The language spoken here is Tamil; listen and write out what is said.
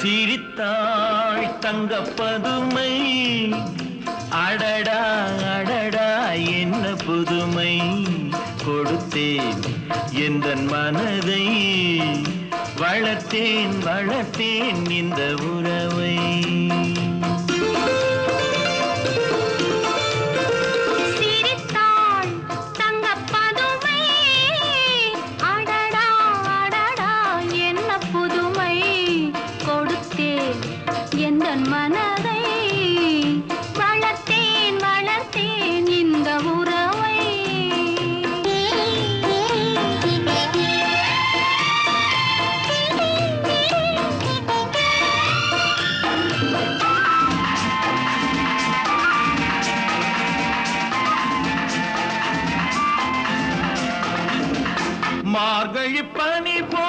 சிரித்தாள் தங்கப்பதுமை அடடா அடடா என்ன புதுமை கொடுத்தேன் எந்தன் மனதை வளர்த்தேன் வளர்த்தேன் இந்த உறவை எந்தன் மனதை வளர்த்தேன் வளர்த்தேன் இந்த உறவை மார்கழி பனி போ